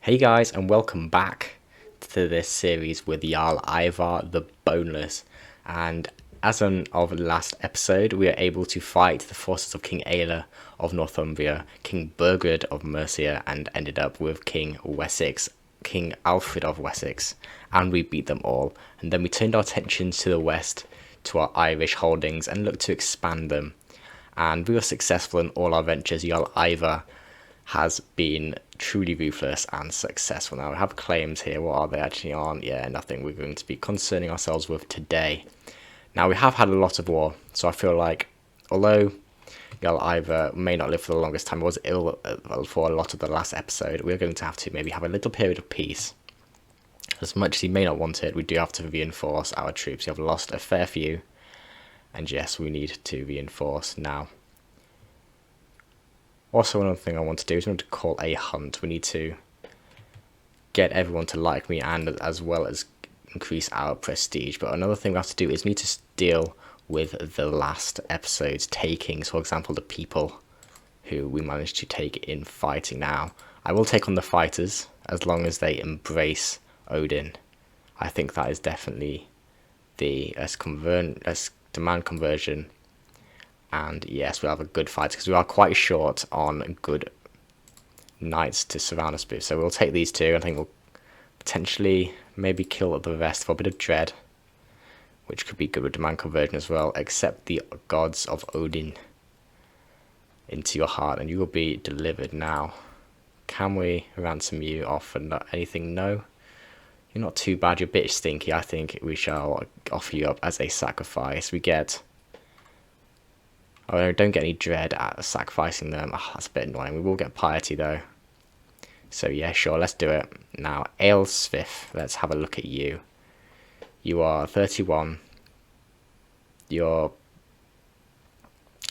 Hey guys, and welcome back to this series with Jarl Ivar the Boneless. And as of the last episode, we are able to fight the forces of King Aela of Northumbria, King Burgred of Mercia, and ended up with King Aflred of Wessex, and we beat them all. And then we turned our attentions to the west, to our Irish holdings, and looked to expand them. And we were successful in all our ventures. Jarl Ivar has been truly ruthless and successful. Now we have claims here. What are they actually on? Yeah, nothing we're going to be concerning ourselves with today. Now we have had a lot of war, so I feel like although Jarl Ivar may not live for the longest time, was ill for a lot of the last episode, we're going to have to maybe have a little period of peace. As much as he may not want it, we do have to reinforce our troops. We have lost a fair few, and yes, we need to reinforce now. Also, another thing I want to do is we want to call a hunt. We need to get everyone to like me, and as well as increase our prestige. But another thing we have to do is we need to deal with the last episode's takings. For example, the people who we managed to take in fighting. Now, I will take on the fighters as long as they embrace Odin. I think that is definitely the demand conversion. And yes, we'll have a good fight because we are quite short on good knights to surround us with. So we'll take these two. I think we'll potentially maybe kill the rest for a bit of dread, which could be good with demand conversion as well. Accept the gods of Odin into your heart and you will be delivered. Now, can we ransom you off for anything? No. You're not too bad. You're a bit stinky. I think we shall offer you up as a sacrifice. We get... Oh, no, don't get any dread at sacrificing them. Oh, that's a bit annoying. We will get piety, though. So, yeah, sure, let's do it. Now, Ailsvith, let's have a look at you. You are 31. You're...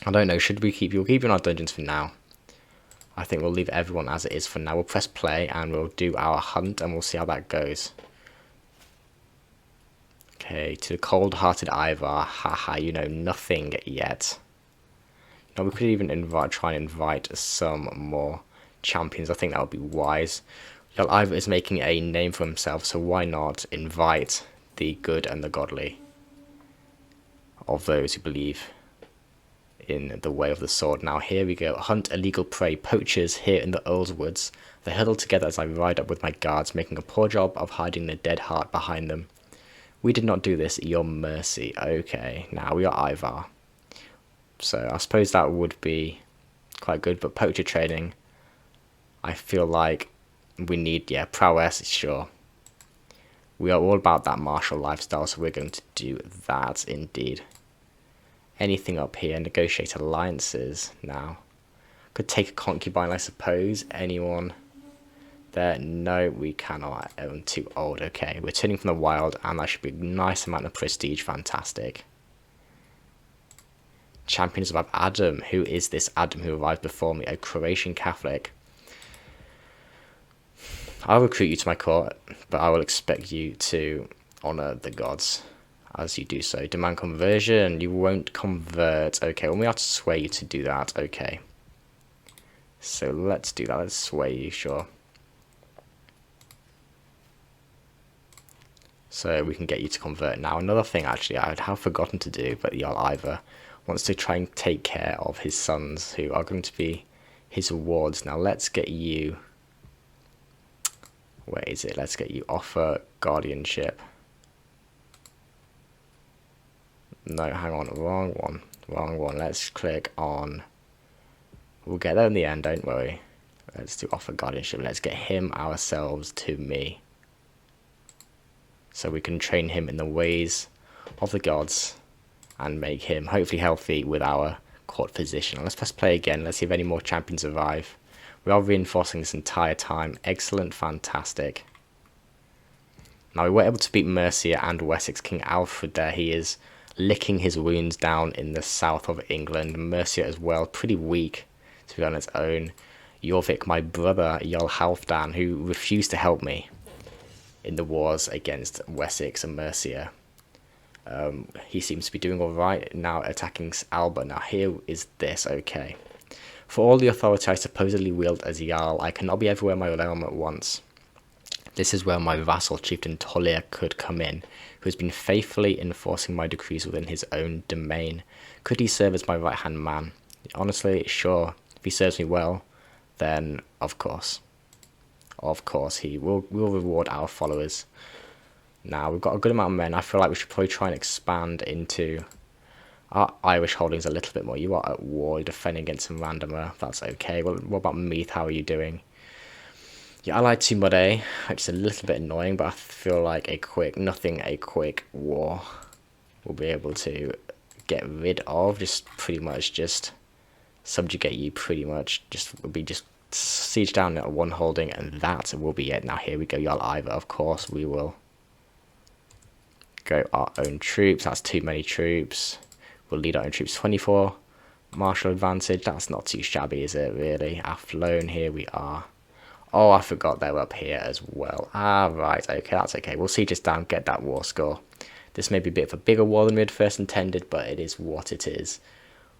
I don't know, should we keep you? We'll keep you in our dungeons for now. I think we'll leave everyone as it is for now. We'll press play, and we'll do our hunt, and we'll see how that goes. Okay, to the cold-hearted Ivar. Haha, you know nothing yet. Now we could even try and invite some more champions. I think that would be wise. Jarl Ivar is making a name for himself, so why not invite the good and the godly of those who believe in the way of the sword. Now here we go. Hunt illegal prey. Poachers here in the Earl's Woods. They huddle together as I ride up with my guards, making a poor job of hiding the dead heart behind them. We did not do this, your mercy. Okay, now we are Ivar. So I suppose that would be quite good, but poacher training, I feel like we need, yeah, prowess, sure. We are all about that martial lifestyle, so we're going to do that indeed. Anything up here? Negotiate alliances now. Could take a concubine, I suppose. Anyone there? No, we cannot. I'm too old. Okay, we're turning from the wild, and that should be a nice amount of prestige. Fantastic. Champions of Adam. Who is this Adam who arrived before me? A Croatian Catholic. I'll recruit you to my court, but I will expect you to honour the gods as you do so. Demand conversion. You won't convert. Okay, well, we have to sway you to do that. Okay. So let's do that. Let's sway you, sure. So we can get you to convert. Now, another thing, actually, I have forgotten to do, but Jarl Ivar wants to try and take care of his sons, who are going to be his wards. Now, let's get you... Where is it? Let's get you offer guardianship. No, hang on. Wrong one. Wrong one. Let's click on... We'll get there in the end, don't worry. Let's do offer guardianship. Let's get him ourselves to me, so we can train him in the ways of the gods and make him hopefully healthy with our court physician. Let's press play again. Let's see if any more champions arrive. We are reinforcing this entire time. Excellent, fantastic. Now we were able to beat Mercia and Wessex. King Aflred there, he is licking his wounds down in the south of England. Mercia as well, pretty weak to be on its own. Jorvik, my brother, Jarl Halfdan, who refused to help me in the wars against Wessex and Mercia. He seems to be doing alright now, attacking Alba. Now here is this, okay. For all the authority I supposedly wield as Jarl, I cannot be everywhere in my realm at once. This is where my vassal chieftain Tollir could come in, who has been faithfully enforcing my decrees within his own domain. Could he serve as my right-hand man? Honestly, sure. If he serves me well, then of course he will reward our followers. Now, we've got a good amount of men. I feel like we should probably try and expand into our Irish holdings a little bit more. You are at war, defending against some randomer. That's okay. Well, what about Meath? How are you doing? You're allied to Moray, which is a little bit annoying, but I feel like a quick war will be able to get rid of. Just pretty much just subjugate you pretty much. Will be siege down at one holding, and that will be it. Now here we go, Jarl Ivar. Of course we will go our own troops. That's too many troops. We'll lead our own troops. 24 martial advantage. That's not too shabby, is it, really? Athlone, here we are. Oh, I forgot they were up here as well. Ah, right, okay, that's okay. We'll siege this down, get that war score. This may be a bit of a bigger war than we had first intended, but it is what it is.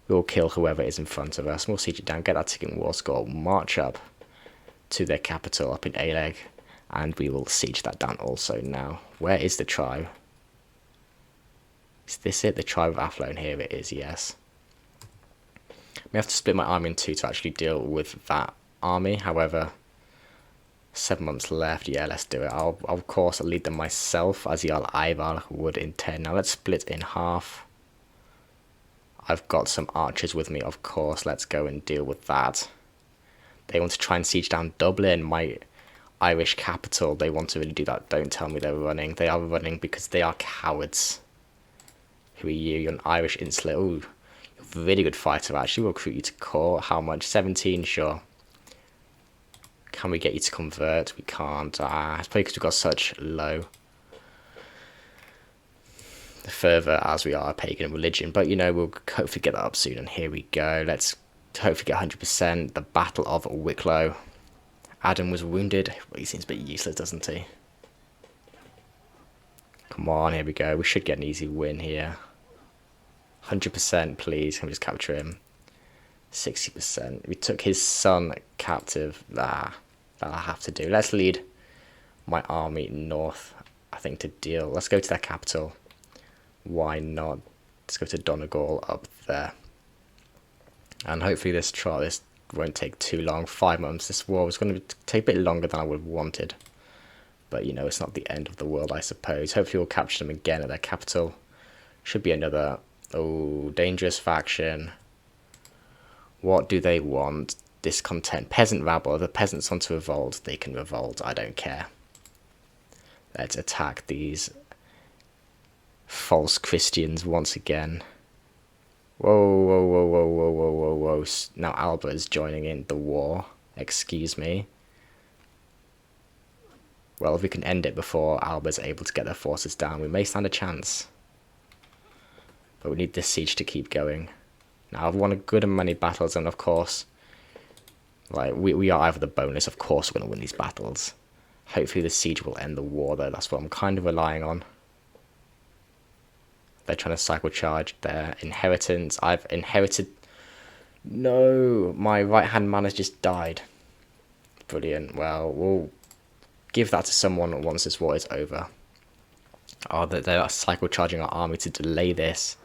We'll kill whoever is in front of us. We'll siege it down, get that ticking war score, march up to their capital up in Aleg, and we will siege that down also now. Where is the tribe? Is this it? The tribe of Athlone? Here it is, yes. We have to split my army in two to actually deal with that army. However, 7 months left. Yeah, let's do it. I'll of course lead them myself, as Jarl Ivar would in 10. Now let's split in half. I've got some archers with me, of course. Let's go and deal with that. They want to try and siege down Dublin, my Irish capital. They want to really do that. Don't tell me they're running. They are running because they are cowards. Who are you? You're an Irish insular. Ooh, you're a really good fighter, actually. We'll recruit you to court. How much? 17, sure. Can we get you to convert? We can't. It's probably because we've got such low. The further as we are a pagan religion. But, you know, we'll hopefully get that up soon. And here we go. Let's hopefully get 100%. The Battle of Wicklow. Adam was wounded. Well, he seems a bit useless, doesn't he? Come on, here we go. We should get an easy win here. 100%, please. Can we just capture him? 60%. We took his son captive. That'll have to do. Let's lead my army north, I think, to deal. Let's go to their capital. Why not? Let's go to Donegal up there. And hopefully this won't take too long. 5 months. This war was going to take a bit longer than I would have wanted. But, you know, it's not the end of the world, I suppose. Hopefully we'll capture them again at their capital. Should be another, dangerous faction. What do they want? Discontent. Peasant rabble. If the peasants want to revolt, they can revolt. I don't care. Let's attack these false Christians once again. Whoa. Now Alba is joining in the war. Excuse me. Well, if we can end it before Alba's able to get their forces down, we may stand a chance. But we need this siege to keep going. Now, I've won a good and many battles, and of course, like we are either the bonus. Of course, we're going to win these battles. Hopefully, the siege will end the war, though. That's what I'm kind of relying on. They're trying to cycle charge their inheritance. I've inherited. No, my right-hand man has just died. Brilliant. Well, we'll give that to someone once this war is over. Oh, they're cycle charging our army to delay this.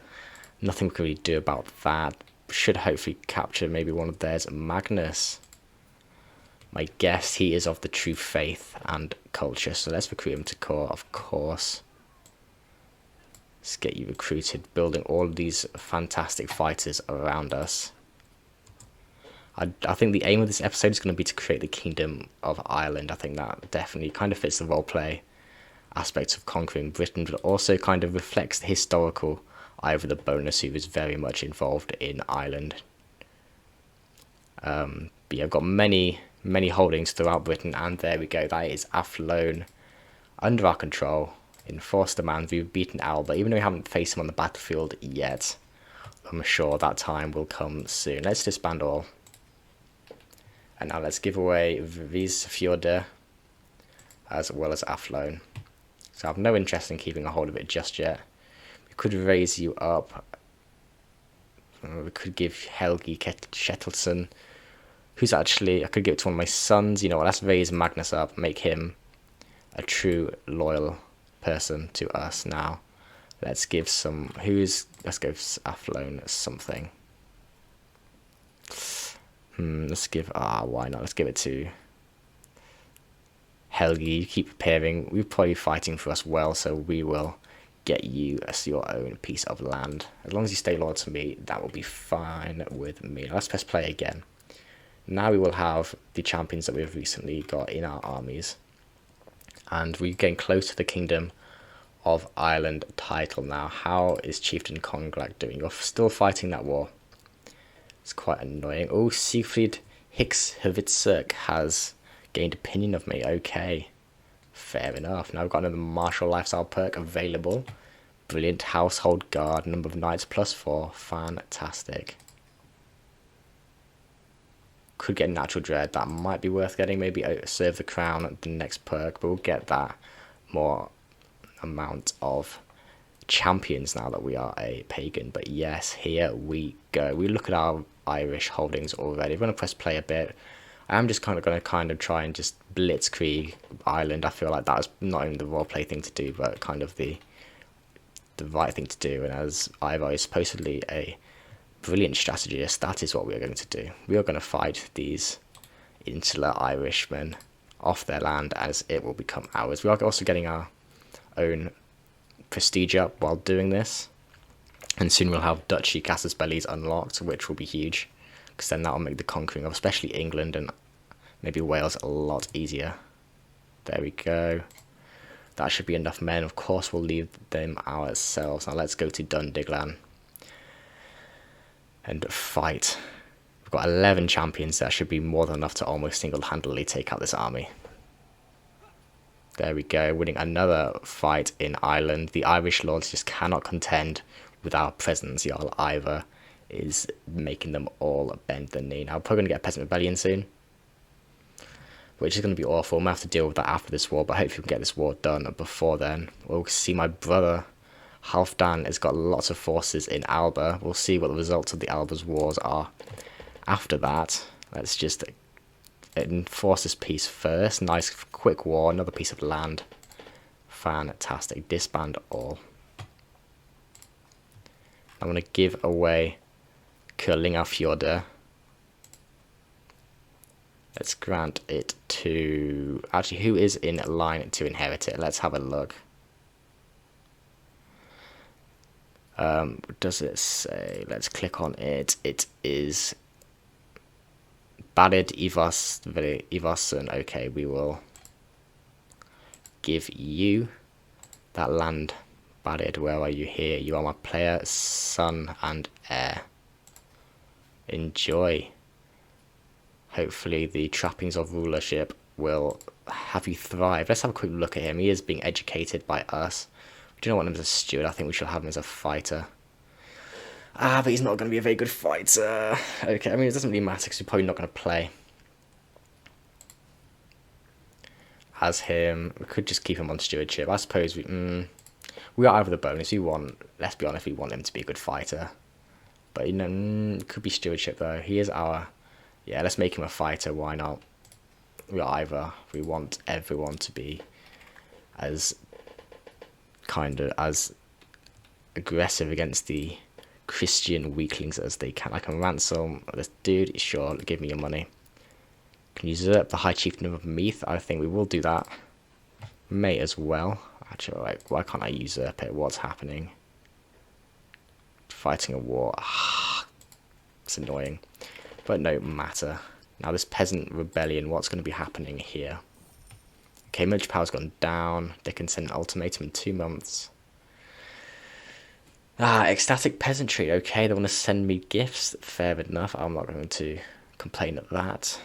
Nothing we can really do about that. Should hopefully capture maybe one of theirs. Magnus. My guess, he is of the true faith and culture. So let's recruit him to court, of course. Let's get you recruited. Building all of these fantastic fighters around us. I think the aim of this episode is going to be to create the Kingdom of Ireland. I think that definitely kind of fits the roleplay aspects of conquering Britain, but also kind of reflects the historical Ivar the Boneless, who is very much involved in Ireland. But yeah, I've got many holdings throughout Britain, and there we go. That is Athlone under our control. Enforced demand. We've beaten Alba, even though we haven't faced him on the battlefield yet. I'm sure that time will come soon. Let's disband all. And now let's give away Visfjordur as well as Athlone. So I have no interest in keeping a hold of it just yet. We could raise you up. We could give Helgi Ketilsson, who's actually, I could give it to one of my sons. You know what, let's raise Magnus up, make him a true loyal person to us now. Let's give some, let's give Aflred something. Let's give, why not? Let's give it to Helgi. You keep preparing. We're probably fighting for us well, so we will get you as your own piece of land. As long as you stay loyal to me, that will be fine with me. Let's press play again. Now we will have the champions that we've recently got in our armies. And we're getting close to the Kingdom of Ireland title now. How is Chieftain Conglac doing? You're still fighting that war. It's quite annoying. Oh, Siegfried Hicks-Hvitzerk has gained opinion of me. Okay. Fair enough. Now we've got another martial lifestyle perk available. Brilliant. Household guard. Number of knights +4. Fantastic. Could get natural dread. That might be worth getting. Maybe serve the crown, the next perk. But we'll get that more amount of champions now that we are a pagan. But yes, here we go. We look at our Irish holdings already. We're going to press play a bit. I am just going to try and just blitzkrieg Ireland. I feel like that was not even the roleplay thing to do, but kind of the right thing to do. And as Ivar is supposedly a brilliant strategist, that is what we are going to do. We are going to fight these insular Irishmen off their land as it will become ours. We are also getting our own prestige up while doing this. And soon we'll have Duchy Casus Belli's unlocked, which will be huge. Because then that will make the conquering of especially England and maybe Wales a lot easier. There we go. That should be enough men. Of course, we'll leave them ourselves. Now let's go to Dundiglan and fight. We've got 11 champions. That should be more than enough to almost single-handedly take out this army. There we go. Winning another fight in Ireland. The Irish lords just cannot contend with our presence. Jarl Ivar is making them all bend the knee. Now, we're probably going to get a peasant rebellion soon, which is going to be awful. I'm going to have to deal with that after this war, but hopefully we can get this war done before then. We'll see my brother, Halfdan, has got lots of forces in Alba. We'll see what the results of the Alba's wars are. After that, let's just enforce this peace first. Nice quick war, another piece of land. Fantastic. Disband all. I'm going to give away King Aflred. Let's grant it to... Actually, who is in line to inherit it? Let's have a look. Does it say? Let's click on it. It is Barid Ivarson. Okay, we will give you that land. Barid, where are you? Here. You are my player, son, and heir. Enjoy. Hopefully the trappings of rulership will have you thrive. Let's have a quick look at him. He is being educated by us. We do not want him as a steward. I think we should have him as a fighter. But he's not going to be a very good fighter. Okay, I mean, it doesn't really matter because we're probably not going to play as him. We could just keep him on stewardship. I suppose we are over the bonus. We want, let's be honest, we want him to be a good fighter. But, you know, could be stewardship, though. He is our... Yeah, let's make him a fighter. Why not? We are Ivar. We want everyone to be as as aggressive against the Christian weaklings as they can. I can ransom this dude. Sure, give me your money. Can usurp the High Chieftain of Meath. I think we will do that. May as well. Actually, like, why can't I usurp it? What's happening? Fighting a war. It's annoying. But no matter. Now this peasant rebellion, what's going to be happening here? Okay, military power's gone down. They can send an ultimatum in 2 months. Ecstatic peasantry. Okay, they want to send me gifts. Fair enough. I'm not going to complain at that.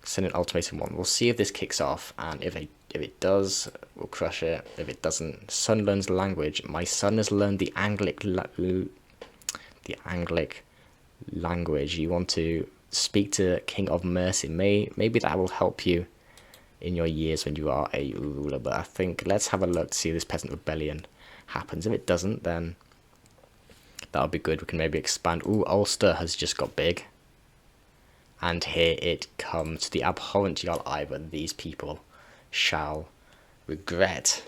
Send an ultimatum 1. We'll see if this kicks off, and if it does, we'll crush it. If it doesn't, son learns language. My son has learned the Anglic language. You want to speak to King of Mercy. Maybe that will help you in your years when you are a ruler. But I think let's have a look to see if this peasant rebellion happens. If it doesn't, then that'll be good. We can maybe expand. Ooh, Ulster has just got big. And here it comes, to the abhorrent Jarl Ivar. These people shall regret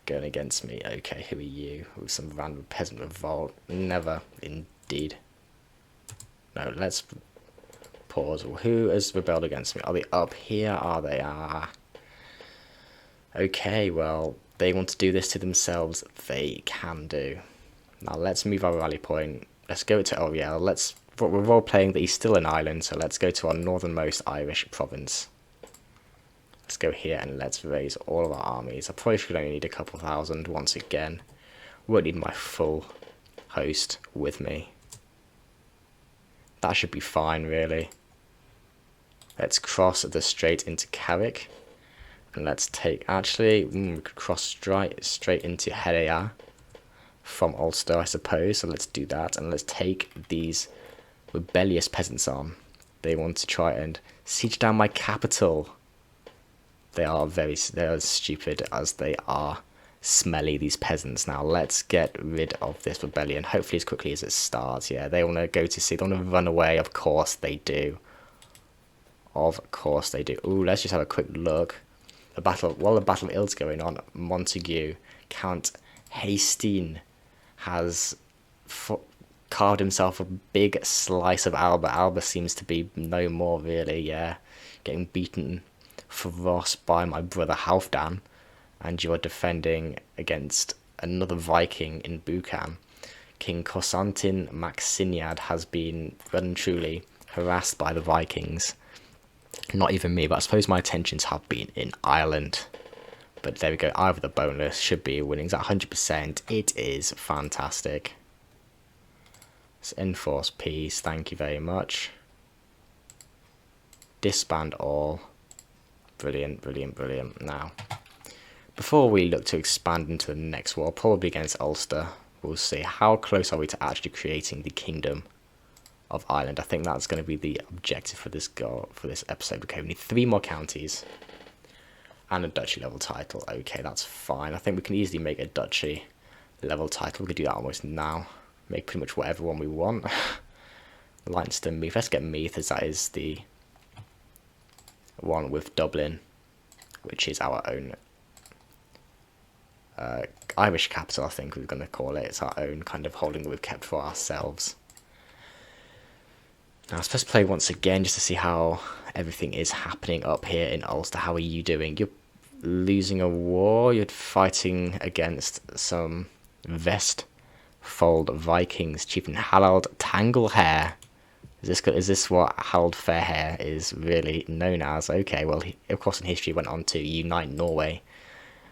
going against me. Okay, who are you? With some random peasant revolt. Never, indeed. No, let's pause. Who has rebelled against me? Are they up here? Are they? Ah. Okay, well, they want to do this to themselves. They can do. Now let's move our rally point. Let's go to Oriel. We're role playing that he's still an island, so let's go to our northernmost Irish province. Let's go here and let's raise all of our armies. I probably should only need a couple thousand once again. Won't need my full host with me. That should be fine, really. Let's cross the strait into Carrick. And let's take, actually, we could cross straight into Herea from Ulster, I suppose. So let's do that. And let's take these rebellious peasants on. They want to try and siege down my capital. They are as stupid as they are smelly, these peasants. Now let's get rid of this rebellion, hopefully as quickly as it starts. Yeah, they want to go to sea, they want to run away. Of course they do. Of course they do. Ooh, let's just have a quick look. While the Battle of Ill's going on, Montague, Count Hastin, has carved himself a big slice of Alba. Alba seems to be no more, really, yeah. Getting beaten for Ross by my brother Halfdan, and you are defending against another Viking in Buchan. King Constantin Maxiniad has been well and truly harassed by the Vikings. Not even me, but I suppose my attentions have been in Ireland. But there we go, Ivar the Boneless should be winning. It's at 100%. It is fantastic. Let's enforce peace, thank you very much. Disband all. Brilliant, brilliant, brilliant. Now, before we look to expand into the next war, probably against Ulster, we'll see how close are we to actually creating the Kingdom of Ireland. I think that's going to be the objective for this episode. Okay, we need 3 more counties and a duchy level title. Okay, that's fine. I think we can easily make a duchy level title. We could do that almost now. Make pretty much whatever one we want. Leinster, Meath. Let's get Meath, as that is the one with Dublin, which is our own Irish capital, I think we're going to call it. It's our own kind of holding that we've kept for ourselves. Now let's press play once again just to see how everything is happening up here in Ulster. How are you doing? You're losing a war. You're fighting against some Vestfold Vikings. Chieftain Harald Tanglehair. Is this what Harald Fairhair is really known as? Okay, well, he, of course in history went on to unite Norway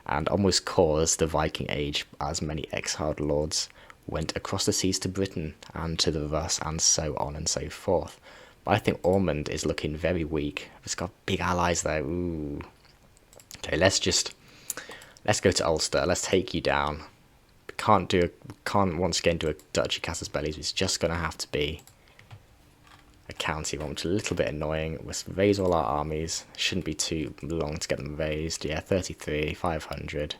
and almost cause the Viking Age, as many exiled lords went across the seas to Britain and to the Rus and so on and so forth. But I think Ormond is looking very weak. It's got big allies there. Ooh. Okay, let's go to Ulster. Let's take you down. Can't once again do a duchy Casus Belli. It's just gonna have to be a county one, which is a little bit annoying. Let's raise all our armies. Shouldn't be too long to get them raised. Yeah, 33, 500.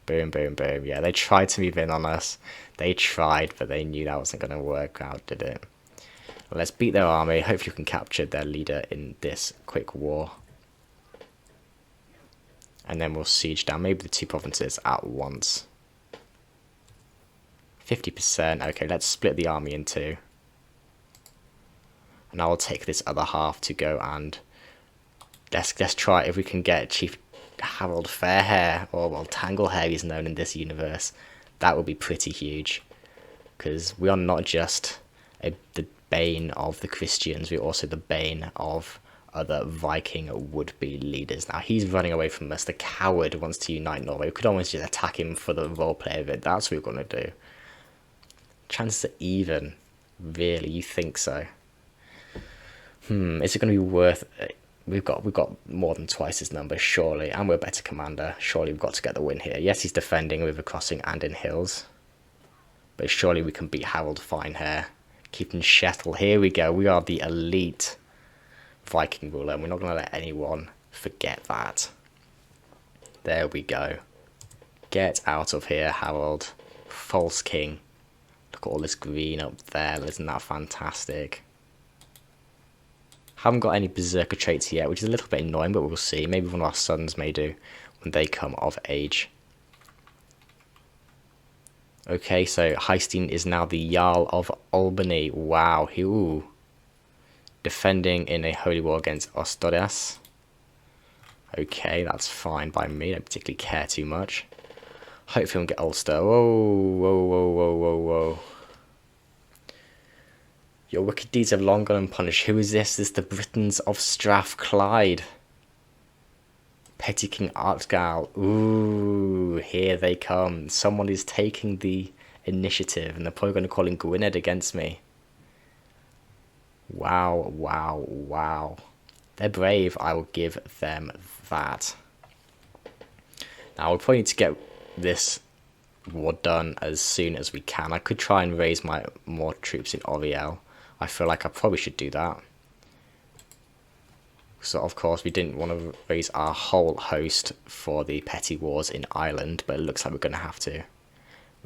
Boom, boom, boom. Yeah, they tried to move in on us. They tried, but they knew that wasn't going to work out, did it? Well, let's beat their army. Hopefully we can capture their leader in this quick war. And then we'll siege down maybe the 2 provinces at once. 50%. Okay, let's split the army in 2. And I will take this other half to go and let's try if we can get Chief Harald Fairhair, or well, Tanglehair is known in this universe. That would be pretty huge, because we are not just the bane of the Christians, we're also the bane of other Viking would-be leaders. Now he's running away from us. The coward wants to unite Norway. We could almost just attack him for the roleplay of it. That's what we're going to do. Chances are even. Really, you think so? Is it going to be worth it? We've got more than twice his number, surely, and we're a better commander. Surely we've got to get the win here. Yes, he's defending a river crossing and in hills, but surely we can beat Harold Finehair. Keeping Shettle. Here we go. We are the elite Viking ruler, and we're not going to let anyone forget that. There we go. Get out of here, Harold. False king. Look at all this green up there. Isn't that fantastic? Haven't got any berserker traits yet, which is a little bit annoying, but we'll see. Maybe one of our sons may do when they come of age. Okay, so Heisteen is now the Jarl of Albany. Wow, ooh. Defending in a holy war against Ostoddas. Okay, that's fine by me. I don't particularly care too much. Hopefully we'll get Ulster. Whoa, whoa, whoa, whoa, whoa, whoa. Your wicked deeds have long gone unpunished. Who is this? This is the Britons of Strathclyde. Petty King Artgal. Ooh, here they come. Someone is taking the initiative, and they're probably going to call in Gwynedd against me. Wow, wow, wow. They're brave, I will give them that. Now, we'll probably need to get this war done as soon as we can. I could try and raise more troops in Oriel. I feel like I probably should do that. So, of course, we didn't want to raise our whole host for the petty wars in Ireland, but it looks like we're going to have to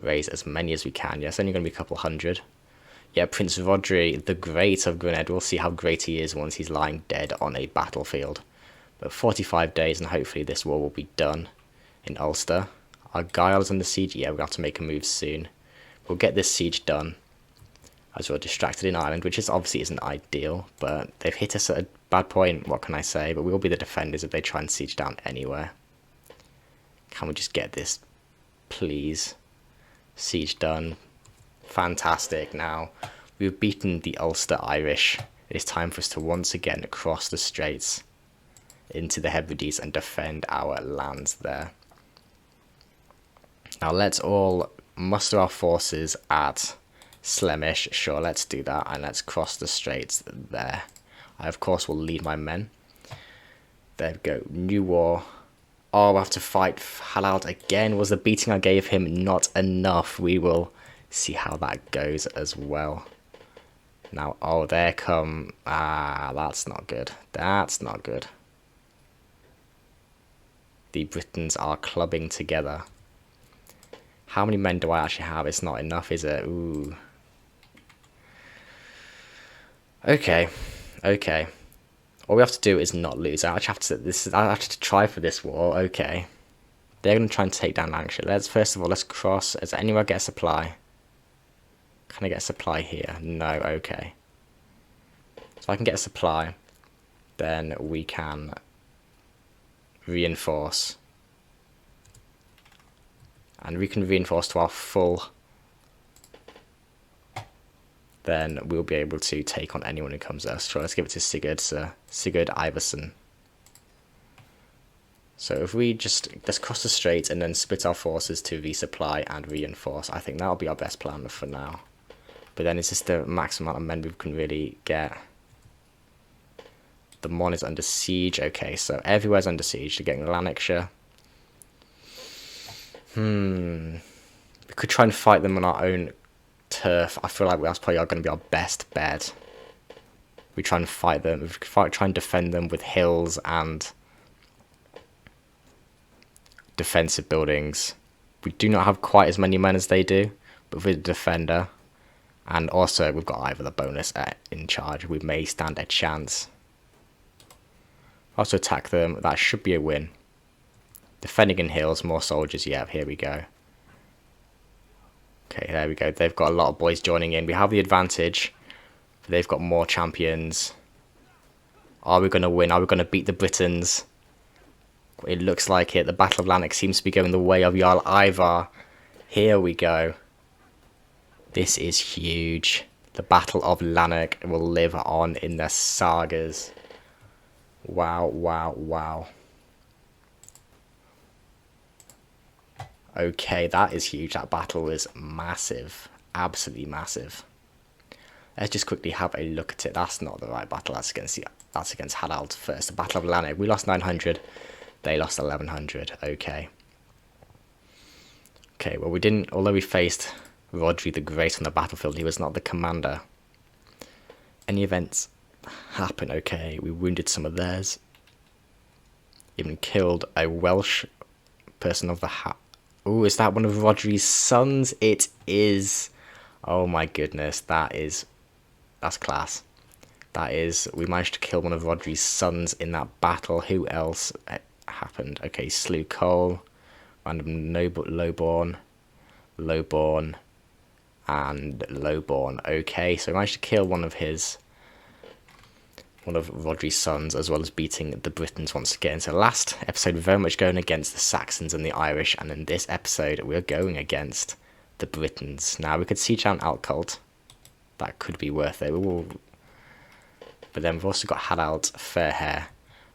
raise as many as we can. Yeah, it's only going to be a couple hundred. Yeah, Prince Rodri, the Great of Gwynedd. We'll see how great he is once he's lying dead on a battlefield. But 45 days, and hopefully this war will be done in Ulster. Our Giles under siege. Yeah, we'll have to make a move soon. We'll get this siege done, as we're distracted in Ireland, which is obviously isn't ideal, but they've hit us at a bad point, what can I say? But we will be the defenders if they try and siege down anywhere. Can we just get this, please? Siege done. Fantastic. Now, we've beaten the Ulster Irish. It is time for us to once again cross the straits into the Hebrides and defend our lands there. Now, let's all muster our forces at Slemish. Sure, let's do that, and let's cross the straits there. I, of course, will lead my men. There we go. New war. Oh, we'll have to fight Halald again. Was the beating I gave him not enough? We will see how that goes as well. Now, oh, there come... Ah, that's not good. That's not good. The Britons are clubbing together. How many men do I actually have? It's not enough, is it? Ooh. Okay. Okay. All we have to do is not lose. I actually have to try for this war. Okay. They're going to try and take down Lancashire. First of all, let's cross. Does anyone get a supply? Can I get a supply here? No. Okay. So I can get a supply. Then we can reinforce. And we can reinforce to our full. Then we'll be able to take on anyone who comes at us. So let's give it to Sigurd, Sigurd Ivarsson. So if we let's cross the strait and then split our forces to resupply and reinforce. I think that'll be our best plan for now. But then it's just the maximum amount of men we can really get. The Mon is under siege. Okay, so everywhere's under siege. They're getting Lanarkshire. We could try and fight them on our own turf. I feel like that's probably going to be our best bet. We try and fight them. We try and defend them with hills and defensive buildings. We do not have quite as many men as they do, but with a defender, and also we've got Ivar the bonus in charge, we may stand a chance. Also attack them. That should be a win. Defending in hills, more soldiers. Yeah, here we go. Okay, there we go. They've got a lot of boys joining in. We have the advantage. They've got more champions. Are we going to win? Are we going to beat the Britons? It looks like it. The Battle of Lanark seems to be going the way of Jarl Ivar. Here we go. This is huge. The Battle of Lanark will live on in the sagas. Wow, wow, wow. Okay, that is huge. That battle was massive. Absolutely massive. Let's just quickly have a look at it. That's not the right battle. That's against Halald first. The Battle of Lanark. We lost 900. They lost 1100. Okay. Okay, well we didn't... Although we faced Rodri the Great on the battlefield, he was not the commander. Any events happen? Okay, we wounded some of theirs. Even killed a Welsh person of the... Oh, is that one of Rodri's sons? It is. Oh my goodness, that's class. That is, we managed to kill one of Rodri's sons in that battle. Who else happened? Okay, slew Cole, random lowborn, and lowborn. Okay, so we managed to kill one of Rodri's sons, as well as beating the Britons once again. So last episode we're very much going against the Saxons and the Irish, and in this episode we're going against the Britons. Now we could siege down Altcult. That could be worth it. But then we've also got Hadald Fairhair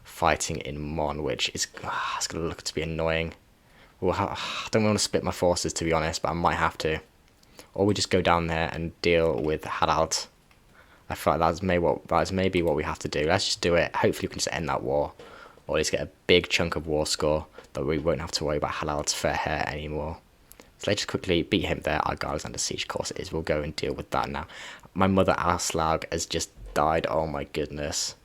fighting in Mon, which is it's going to look to be annoying. I don't want to split my forces, to be honest, but I might have to. Or we just go down there and deal with Hadald. I feel like that's maybe what we have to do. Let's just do it. Hopefully we can just end that war. Or at least get a big chunk of war score, but we won't have to worry about Hadald's Fairhair anymore. So let's just quickly beat him there. Our guard is under siege, of course it is. We'll go and deal with that now. My mother Aslaug has just died. Oh my goodness.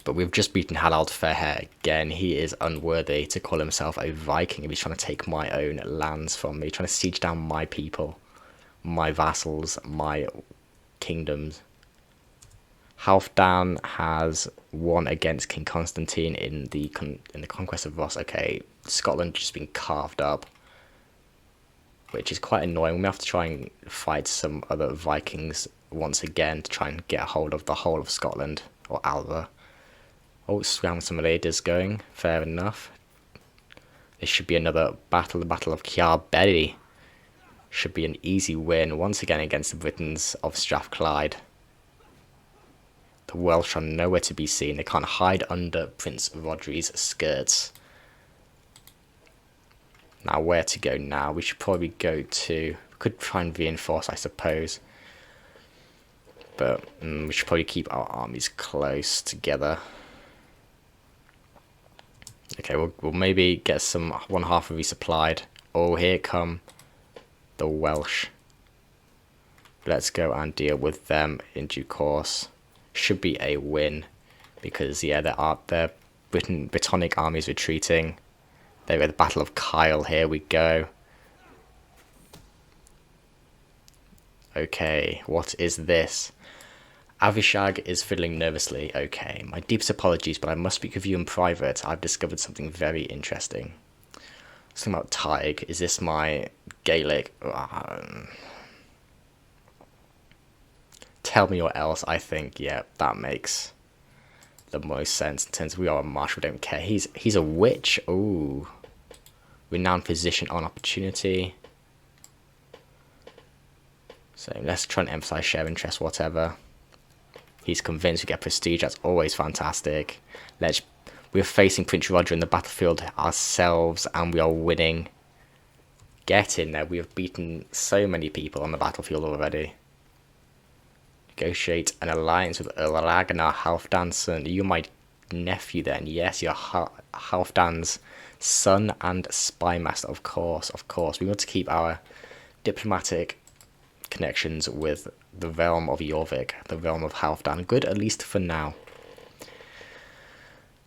But we've just beaten Hadald Fairhair again. He is unworthy to call himself a Viking if he's trying to take my own lands from me, trying to siege down my people, my vassals, my kingdoms. Halfdan has won against King Constantine in the conquest of Ross. Okay, Scotland just been carved up, which is quite annoying. We may have to try and fight some other Vikings once again to try and get a hold of the whole of Scotland, or Alva. Oh, swam some raiders going. Fair enough. This should be another battle. The Battle of Ciarberry should be an easy win once again against the Britons of Strathclyde. The Welsh are nowhere to be seen. They can't hide under Prince Rodri's skirts. Now, where to go now? We should probably go to... We could try and reinforce, I suppose. But we should probably keep our armies close together. Okay, we'll maybe get one half resupplied. Oh, here come the Welsh. Let's go and deal with them in due course. Should be a win, because yeah, their Brittonic armies retreating. There we go, the Battle of Kyle. Here we go. Okay, what is this? Avishag is fiddling nervously. Okay, my deepest apologies, but I must speak with you in private. I've discovered something very interesting. Something about Tig. Is this my Gaelic? Tell me or else. I think, yeah, that makes the most sense in terms of we are a marshal, we don't care. He's a witch. Ooh. Renowned physician on opportunity. So let's try and emphasize share interest, whatever. He's convinced we get prestige. That's always fantastic. We're facing Prince Roger in the battlefield ourselves, and we are winning. Get in there. We have beaten so many people on the battlefield already. Negotiate an alliance with Earl Ragnar Halfdan's son. You're my nephew then. Yes, you're Halfdan's son and spymaster. Of course. We want to keep our diplomatic connections with the realm of Jorvik, the realm of Halfdan. Good, at least for now.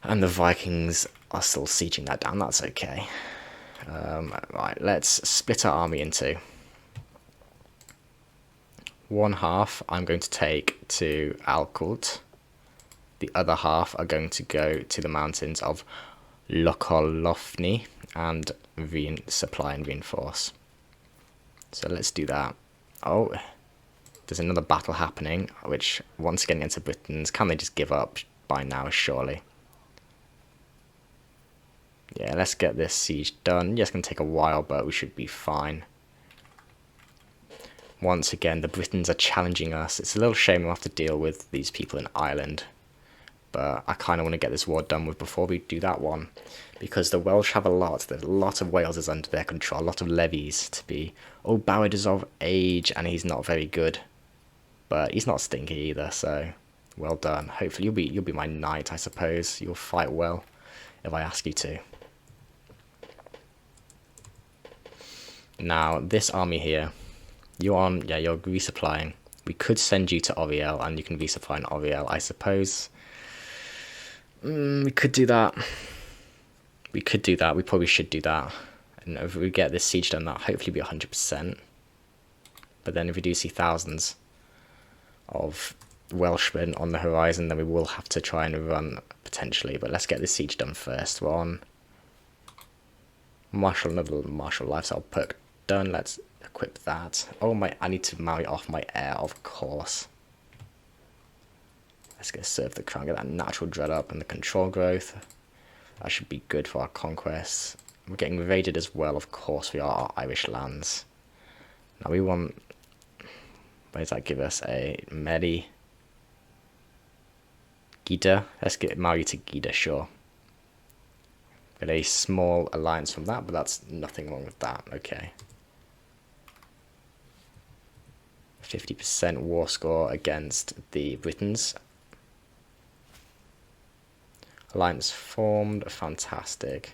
And the Vikings are still sieging that down. That's okay. Right, let's split our army into. One half I'm going to take to Alcult. The other half are going to go to the mountains of Lokolofni and resupply and reinforce. So let's do that. Oh, there's another battle happening, which once again against the Britons. Can they just give up by now, surely? Yeah, let's get this siege done. Yeah, it's going to take a while, but we should be fine. Once again, the Britons are challenging us. It's a little shame we'll have to deal with these people in Ireland. But I kind of want to get this war done with before we do that one. Because the Welsh have a lot. There's a lot of Wales is under their control. A lot of levies to be. Oh, Bowed is of age and he's not very good. But he's not stinky either, so well done. Hopefully you'll be my knight, I suppose. You'll fight well if I ask you to. Now, this army here, you're resupplying. We could send you to Oriel and you can resupply in Oriel, I suppose. We could do that. We probably should do that. And if we get this siege done, that hopefully be 100%. But then if we do see thousands, of Welshmen on the horizon, then we will have to try and run potentially. But let's get this siege done first. We're on another martial lifestyle perk done. Let's equip that. Oh my, I need to marry off my heir, of course. Let's get serve the crown, get that natural dread up and the control growth. That should be good for our conquests. We're getting invaded as well, of course we are, our Irish lands. Now we want, where does that give us? A Medi Gita. Let's get married to Gita, sure. Get a small alliance from that, but that's nothing wrong with that. Okay. 50% war score against the Britons. Alliance formed. Fantastic.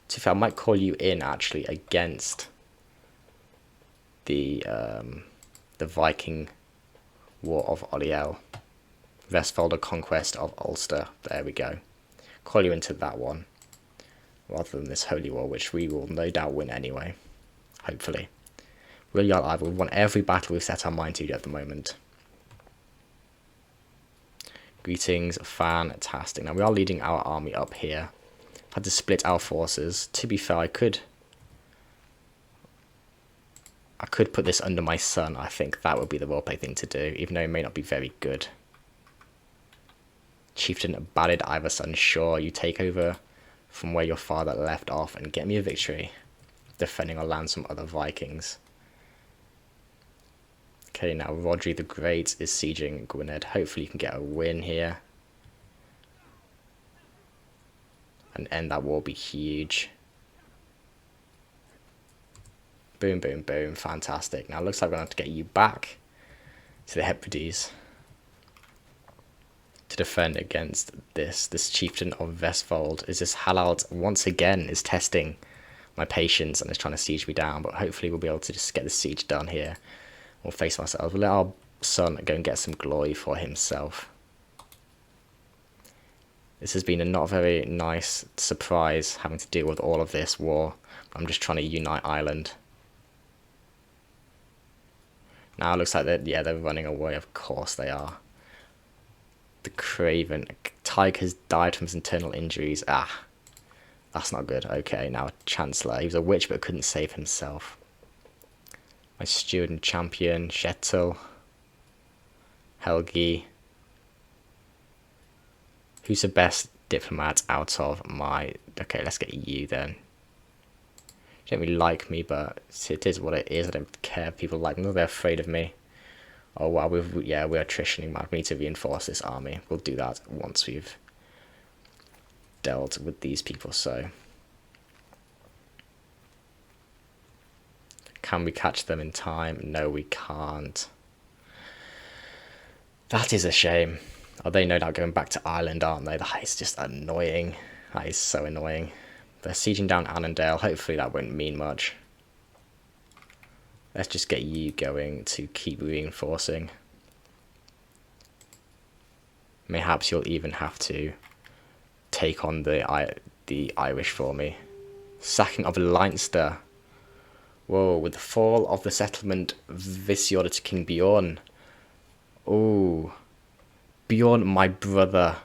To be fair, I might call you in actually against the Viking War of Oliel. Vestfolder conquest of Ulster. There we go. Call you into that one, rather than this holy war, which we will no doubt win anyway. Hopefully. Will Jarl Ivar, we want every battle we've set our mind to at the moment. Greetings, fantastic. Now we are leading our army up here. I've had to split our forces. To be fair, I could put this under my son. I think that would be the roleplay thing to do, even though it may not be very good. Chieftain Balid Ivarson, sure, you take over from where your father left off and get me a victory, defending our lands from other Vikings. Okay, now Rodri the Great is sieging Gwynedd. Hopefully you can get a win here. And end that war will be huge. Boom, boom, boom. Fantastic. Now it looks like we're going to have to get you back to the Hebrides to defend against this chieftain of Vestfold. Is this Halald once again is testing my patience and is trying to siege me down, but hopefully we'll be able to just get the siege done here. We'll face ourselves. We'll let our son go and get some glory for himself. This has been a not very nice surprise having to deal with all of this war. I'm just trying to unite Ireland. Now it looks like they're running away. Of course they are. The Craven. Tyke has died from his internal injuries. Ah, that's not good. Okay, now Chancellor. He was a witch but couldn't save himself. My steward and champion, Shettel. Helgi. Who's the best diplomat out of my... Okay, let's get you then. You don't really like me, but it is what it is. I don't care if people like me. They're afraid of me. Oh, wow, we're attritioning. We need to reinforce this army. We'll do that once we've dealt with these people, so... Can we catch them in time? No, we can't. That is a shame. Oh, they no doubt going back to Ireland, aren't they? That is just annoying. That is so annoying. They're sieging down Annandale. Hopefully that won't mean much. Let's just get you going to keep reinforcing. Mayhaps you'll even have to take on the Irish for me. Sacking of Leinster. Whoa, with the fall of the settlement Visiorder to King Bjorn. Oh, Bjorn, my brother.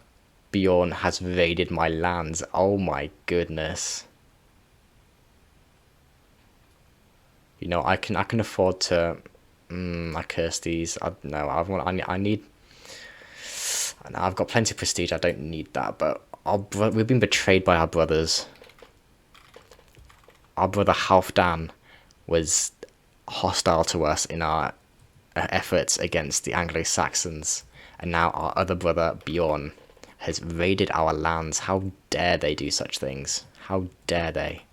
Bjorn has raided my lands. Oh my goodness. You know, I can afford to. I curse these. I need. I've got plenty of prestige. I don't need that. But we've been betrayed by our brothers. Our brother Halfdan was hostile to us in our efforts against the Anglo-Saxons, and now our other brother Bjorn has raided our lands. How dare they do such things? How dare they?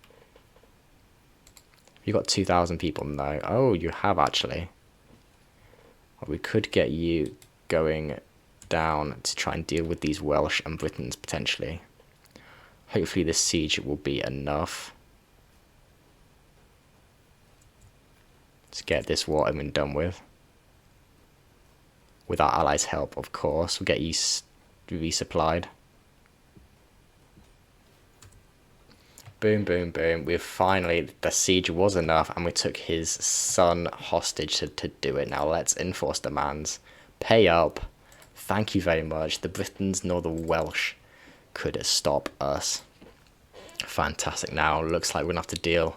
You got 2,000 people? No. Oh, you have actually. Well, we could get you going down to try and deal with these Welsh and Britons potentially. Hopefully this siege will be enough. Let's get this war over and done with. With our allies' help, of course. We'll get you resupplied. Boom, boom, boom. We've finally, the siege was enough, and we took his son hostage to do it. Now let's enforce demands. Pay up. Thank you very much. The Britons nor the Welsh could stop us. Fantastic. Now looks like we're going to have to deal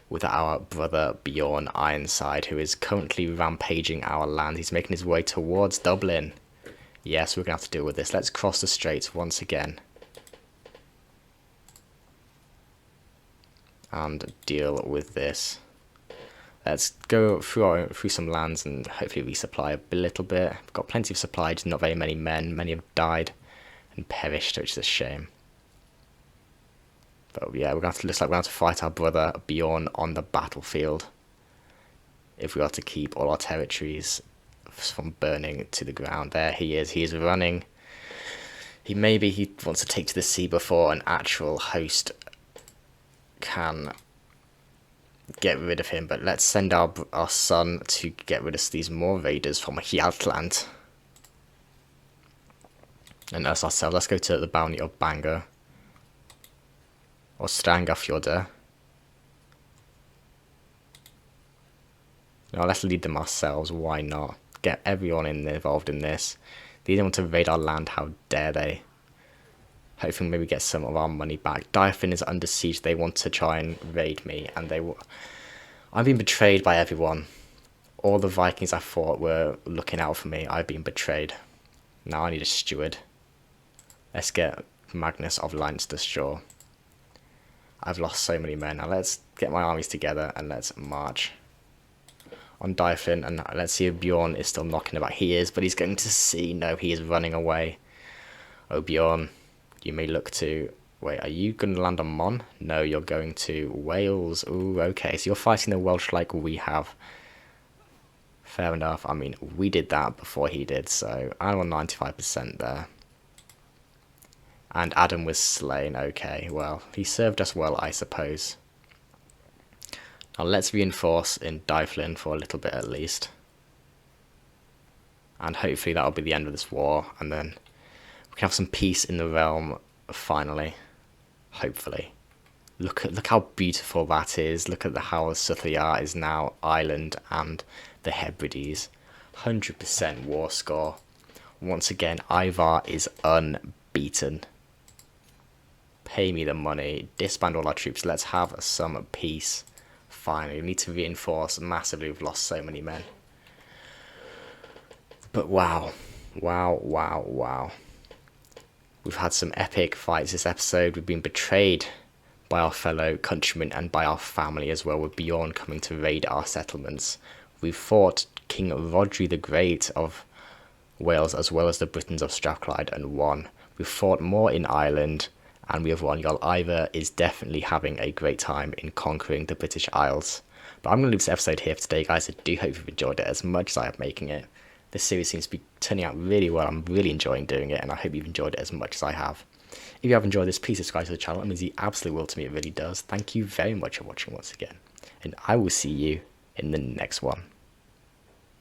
with our brother Bjorn Ironside, who is currently rampaging our land. He's making his way towards Dublin. Yes, we're going to have to deal with this. Let's cross the straits once again. And deal with this. Let's go through some lands and hopefully resupply a little bit. We've got plenty of supply, just not very many men. Many have died and perished, which is a shame. But yeah, looks like we're going to fight our brother Bjorn on the battlefield if we are to keep all our territories from burning to the ground. There he is running. He wants to take to the sea before an actual host can get rid of him. But let's send our son to get rid of these more raiders from Hjaltland. And us ourselves, let's go to the bounty of Bangor. Or Strangafjordur. Now let's lead them ourselves, why not? Get everyone involved in this. They didn't want to raid our land, how dare they? Hopefully maybe get some of our money back. Dyfin is under siege, they want to try and raid me, and I've been betrayed by everyone. All the Vikings I thought were looking out for me, I've been betrayed. Now I need a steward. Let's get Magnus of Leinstershire. I've lost so many men. Now let's get my armies together and let's march on Dyfin. And let's see if Bjorn is still knocking about. He is, but he's going to sea. No, he is running away. Oh, Bjorn, you may look to... Wait, are you going to land on Mon? No, you're going to Wales. Ooh, okay. So you're fighting the Welsh like we have. Fair enough. I mean, we did that before he did, so I'm on 95% there. And Adam was slain. Okay, well, he served us well, I suppose. Now let's reinforce in Dyflin for a little bit at least. And hopefully that'll be the end of this war. And then we can have some peace in the realm finally. Hopefully. Look how beautiful that is. Look at how Suthayar is now Ireland and the Hebrides. 100% war score. Once again, Ivar is unbeaten. Pay me the money, disband all our troops, let's have some peace. Finally, we need to reinforce massively, we've lost so many men. But wow. We've had some epic fights this episode, we've been betrayed by our fellow countrymen and by our family as well, with Bjorn coming to raid our settlements. We've fought King Rodri the Great of Wales as well as the Britons of Strathclyde and won. We've fought more in Ireland. And we have won. Jarl Ivar is definitely having a great time in conquering the British Isles. But I'm going to leave this episode here for today, guys. I do hope you've enjoyed it as much as I am making it. This series seems to be turning out really well. I'm really enjoying doing it, and I hope you've enjoyed it as much as I have. If you have enjoyed this, please subscribe to the channel. It means the absolute world to me. It really does. Thank you very much for watching once again. And I will see you in the next one.